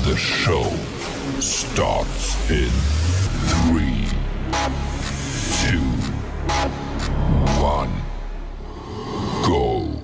The show starts in 3, 2, 1, go.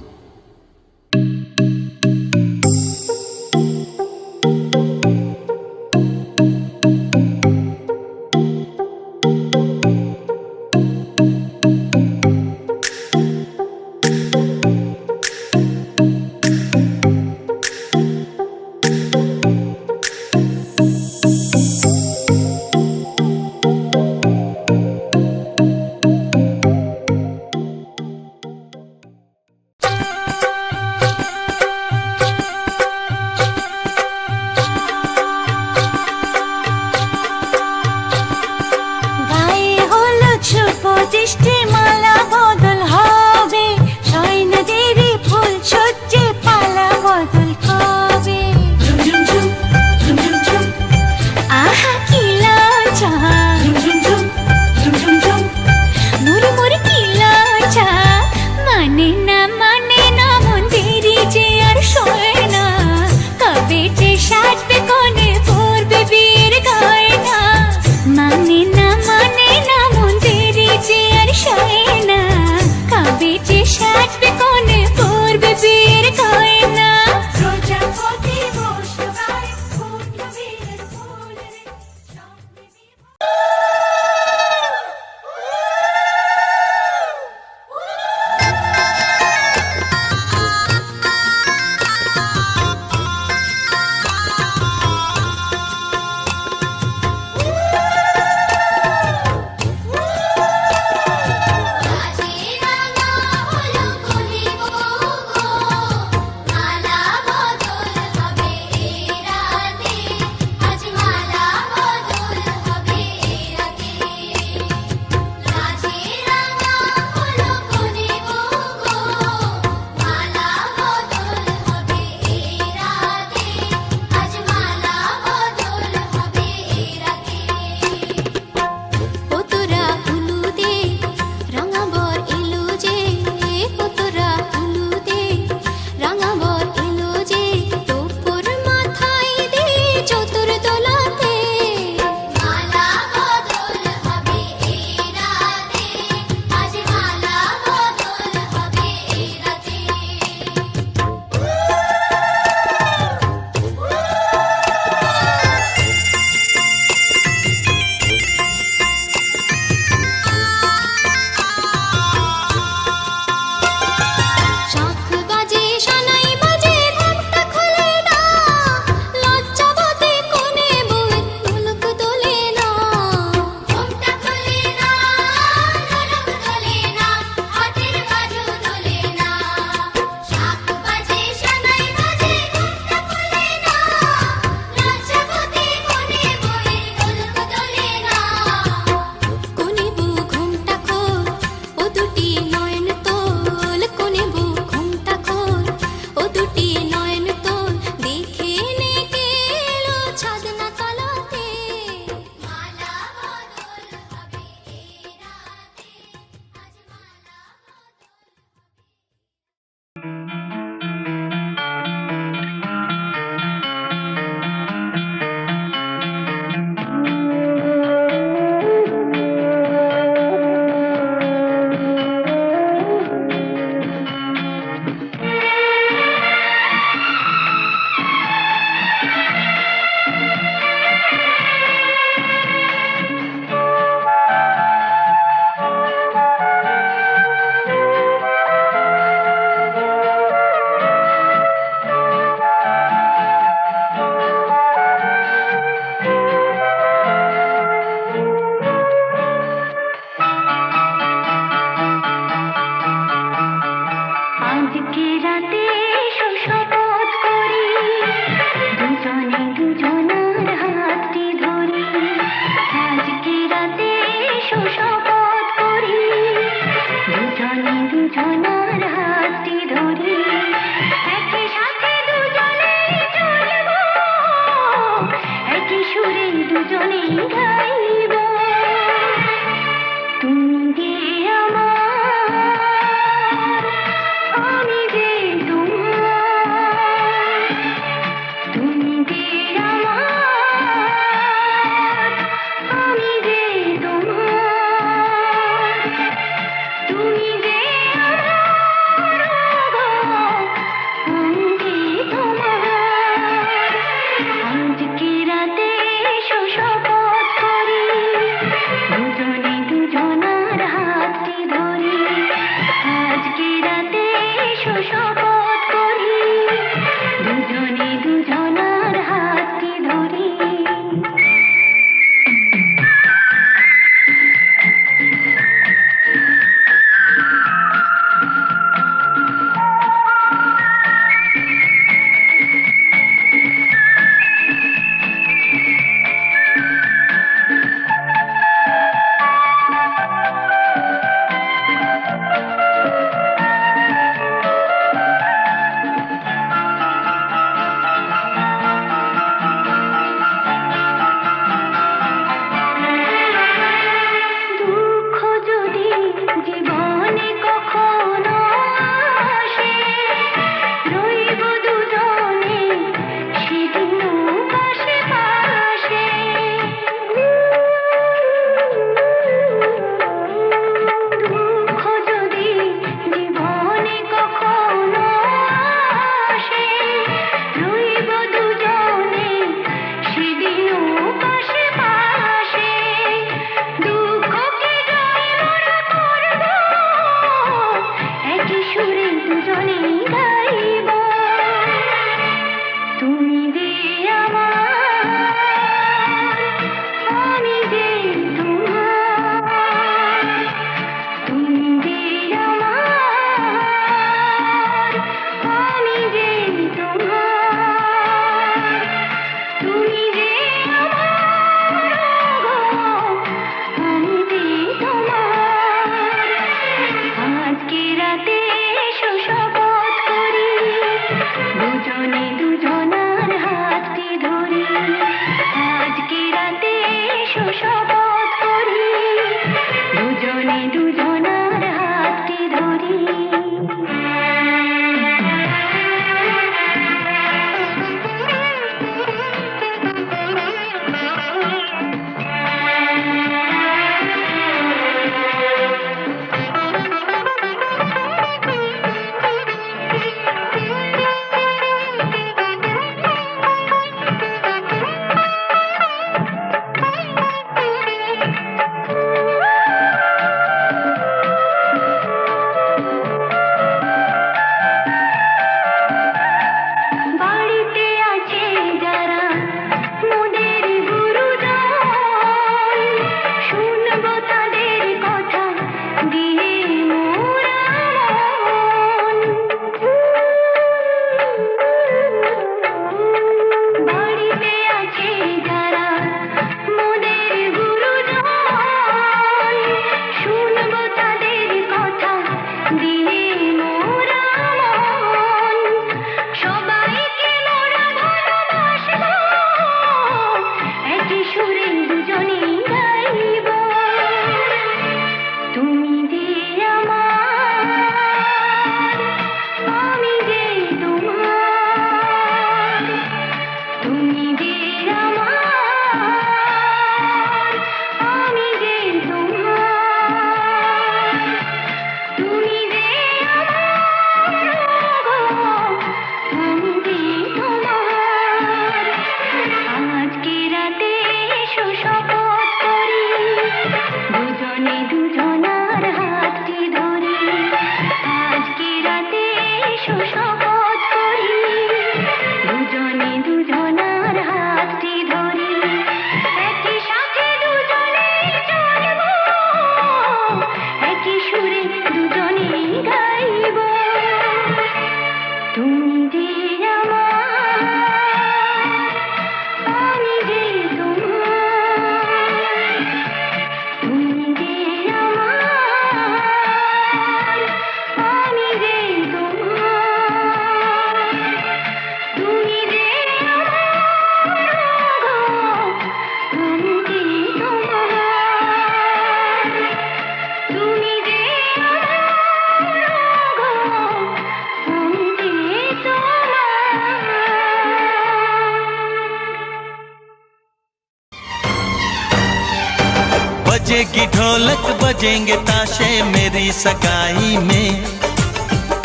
बजेगी ढोलक बजेंगे ताशे मेरी सगाई में,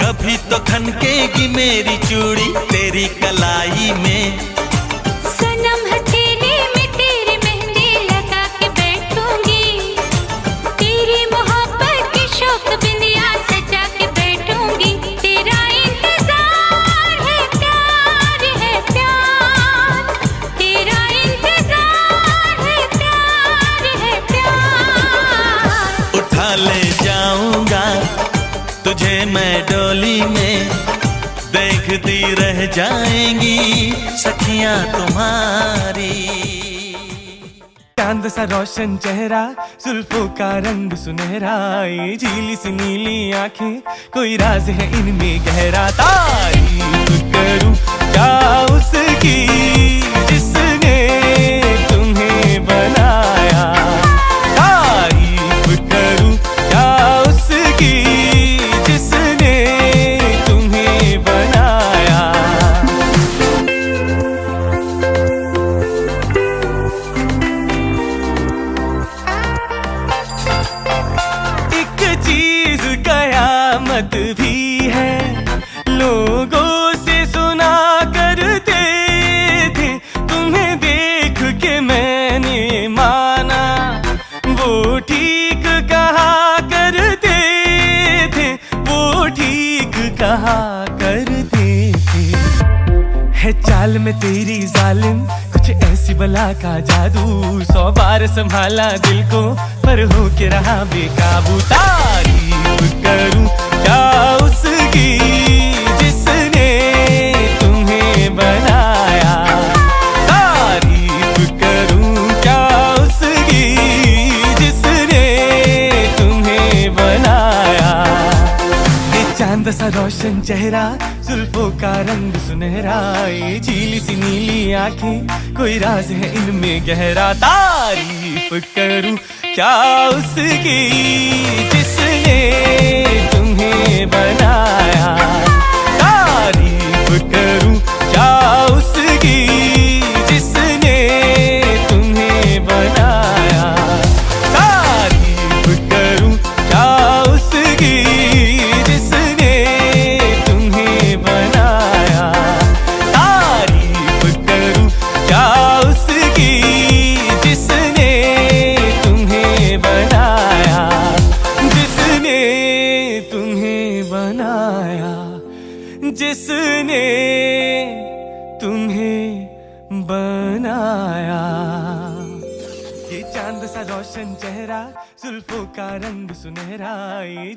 कभी तो खनकेगी मेरी चूड़ी तेरी कलाई में। सनम हथेली में तेरी मेहंदी लगा के बैठूंगी, तेरी मोहब्बत की शौक बिंदिया सजा के बैठूंगी। तेरा इंतजार है प्यार है प्यार, तेरा इंतजार है प्यार है प्यार। उठा ले जाऊंगा तुझे मैं डोली में, देखती रह जाएंगी सखियां तुम्हारी। चांद सा रोशन चेहरा, जुल्फों का रंग सुनहरा, ये झीली सी नीली आंखें, कोई राज है इनमें गहरा। तारीफ करूं क्या उसकी जिसने तुम्हें बनाया, तारीफ करूं क्या उसकी जिसने तुम्हें बनाया। एक चीज कयामत भी है, लोगों से सुना करते थे, तुम्हें देख के मैंने माना, वो ठीक कहा करते थे, वो ठीक कहा करते थे। है चाल में तेरी जालिम कुछ ऐसी बला का जादू, 100 बार संभाला दिल को पर हो के रहा बेकाबू। तारीफ करूं क्या उसकी जिसने तुम्हें बनाया, तारीफ करूं क्या उसकी जिसने तुम्हें बनाया। ये चांद सा रोशन चेहरा, जुल्फों का रंग सुनहरा, ये झीली सी नीली आंखें, कोई राज है इनमें गहरा। तारीफ करूं क्या उसकी जिसने तुम्हें बनाया, तारीफ करूं क्या उसकी जिसने तुम्हें बनाया, तारीफ करूं क्या उसकी जिसने तुम्हें बनाया, तारीफ करूं क्या उसकी जिसने तुम्हें बनाया, जिसने तुम्हें बनाया, जिसने तुम्हें बनाया। ये चांद सा रोशन चेहरा, जुल्फों का रंग सुनहरा, ये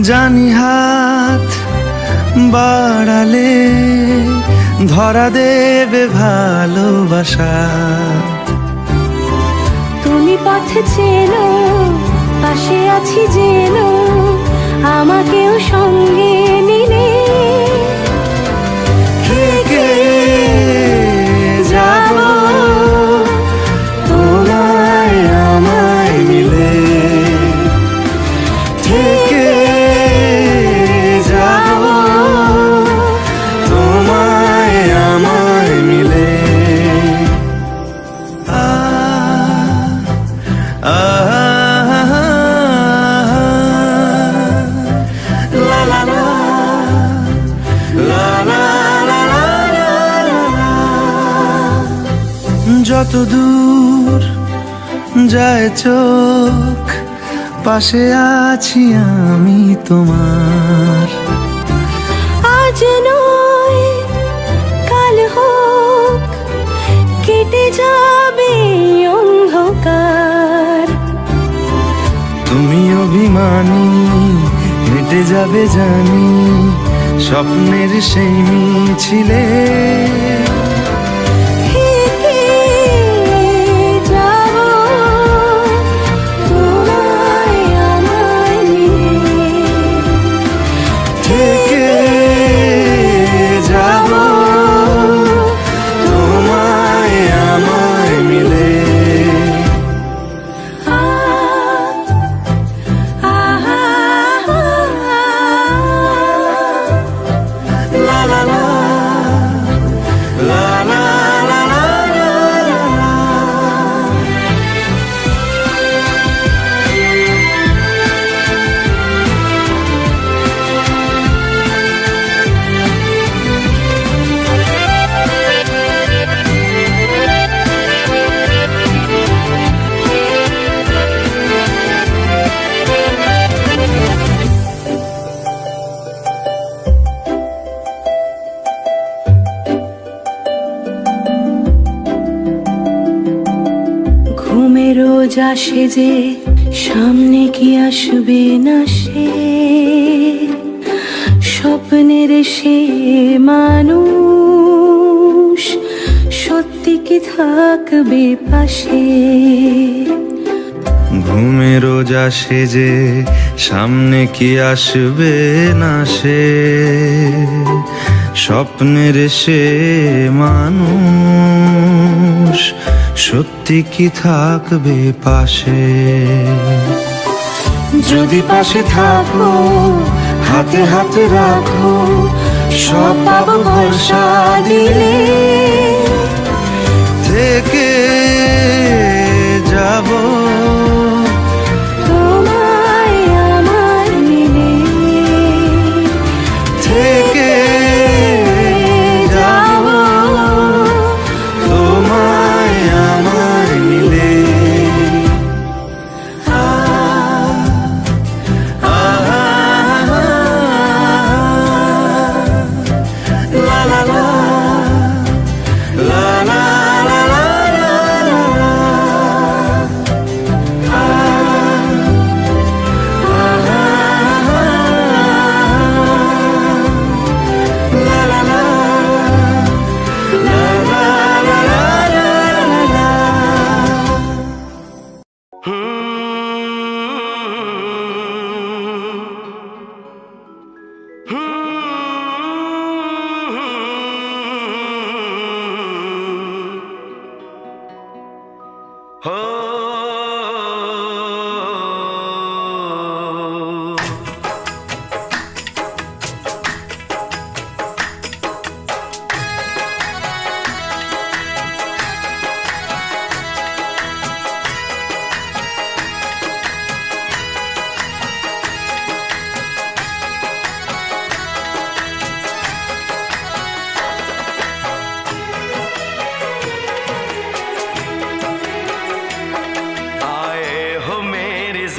জানি হাত বাড়ালে ধরা দেবে ভালোবাসা। তুমি পথ চেনো, পাশে আছি জেনো, আমাকেও সঙ্গে নিলে থেকে যাব তোমায় আমায় মিলে, থেকে যাব তোমায় আমায় মিলে। লা লা লা লা লা লা লা। যত দূর যায় চোখ পাশে আছি আমি তোমার। আজ নয় কাল হোক কেটে যাবে অন্ধকার। তুমি অভিমানী হেঁটে যাবে জানি স্বপ্নের সেই মিছিলে। থেকে যাব তোমায় আমায় মিলে, থেকে যাব তোমায় আমায় মিলে। লা লা লা লা লা লা লা লা। ঘুমের রোজ আসে যে সামনে কি আসবে না সে, স্বপ্নের সে মানুষ সত্যি কি থাকবে পাশে। ঘুমে রোজ আসে যে সামনে কি আসবে না সে, স্বপ্নের সে মানুষ সত্যি কি থাকবে পাশে। যদি পাশে থাকো হাতে হাতে রাখো সব পাবো ভরসা দিলে। থেকে যাব তোমায় আমায় মিলে, থেকে যাব তোমায় আমায় মিলে। লা লা লা লা লা লা লা লা লা।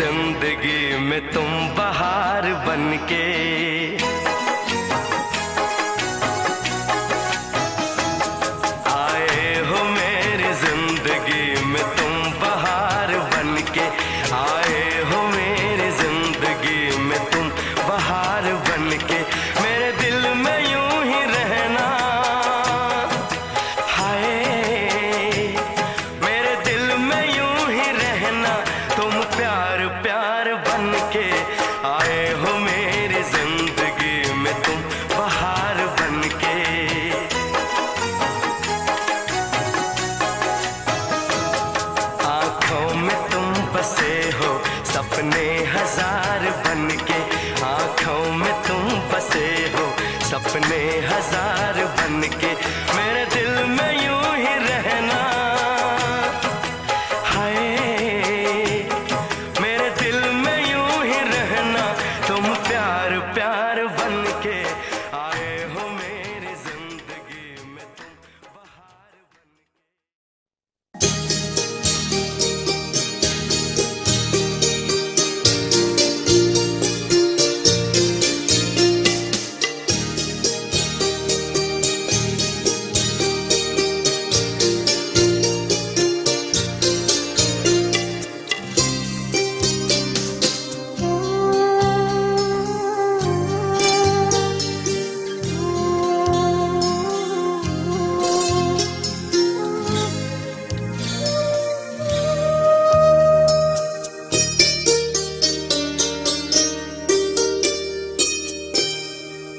जिंदगी में तुम बहार बनके, आए हो मेरी जिंदगी में तुम बहार बनके, आए हो मेरी जिंदगी में तुम बहार बन के मेरे दिल में यूं ही रहना। हाय मेरे दिल में यूं ही रहना, तुम प्यार प्यार बन के आए हो मेरी जिंदगी में, तुम बहार बन के।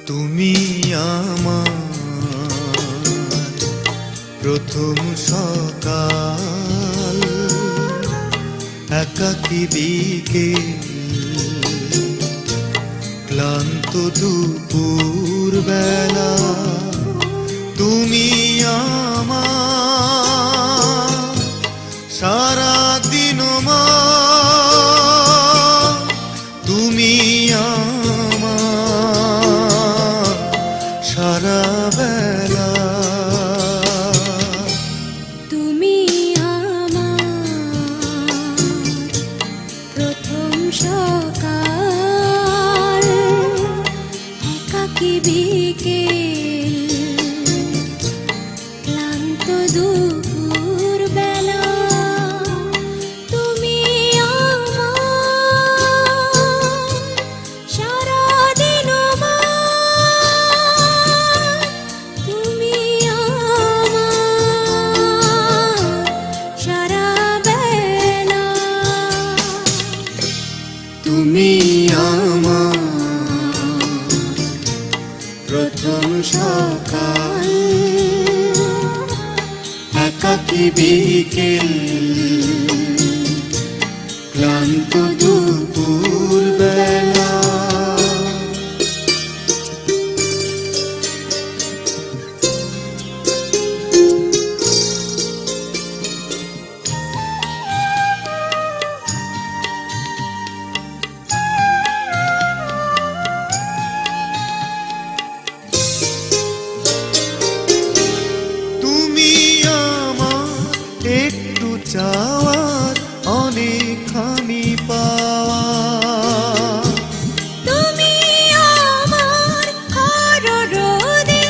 তুমি আমার প্রথম সকাল, একাকী বিকেল, ক্লান্ত দুপুর বেলা। তুমি আমার সারা দিন মা, তুমি আমার সারা বেলা। তুমি আমার প্রথম সকাল, একাকী বিকেল, ক্লান্ত দুপুর বেলা। তুমি আমার সারা দিন মা, তুমি আমার সারা বেলা। তুমি আমার প্রথম সকাল, একাকী বিকেল, ক্লান্ত দুপুর বেলা। তুমি আমার একটু চাওয়ার অনেকখানি পাওয়া। তুমি আমার খরা রোদে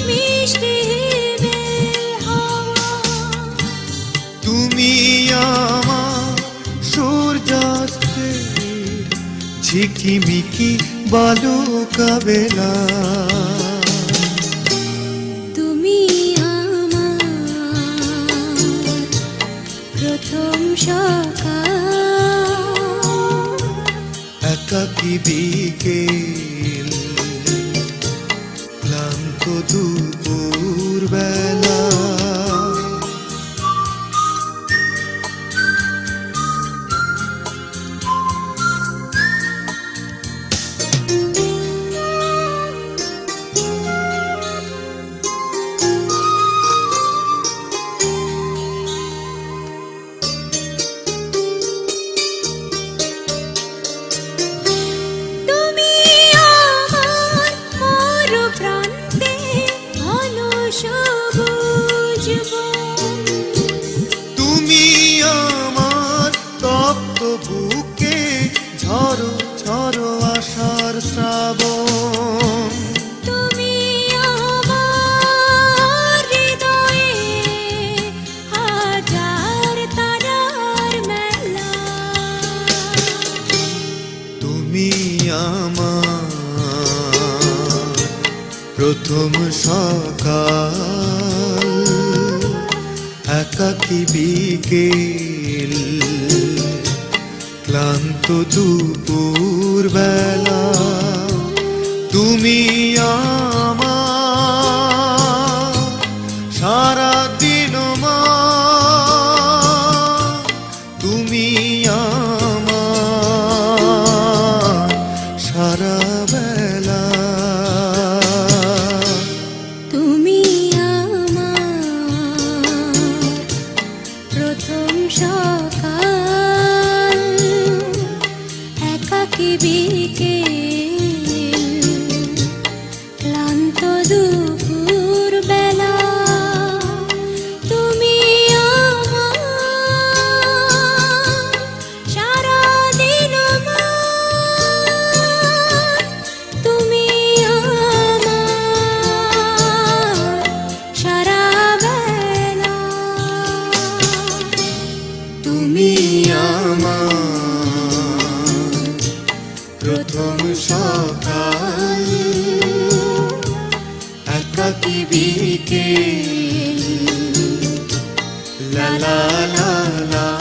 মিষ্টি হিমেল হাওয়া। তুমি আমার সূর্যাস্তে ঝিকিমিকি বালুকা বেলা। তুমি আমার প্রথম সকাল, একাকী বিকেল, ক্লান্ত দুপুর বেলা। তুমি আমার মোর প্রান্তে ঘন সবুজ বন। তুমি আমার তপ্ত বুকে ঝড়ো ঝড়ো আশার শ্রাবণ। তুমি আমার হৃদয়ে হাজার তারার মেলা। তুমি আমার প্রথম সকাল, একাকী বিকেল, ক্লান্ত দুপুর বেলা। তুমি আমার সারা দিন মা, তুমি আমার সারা বেলা। থাকি বিকেল লা লা লা লা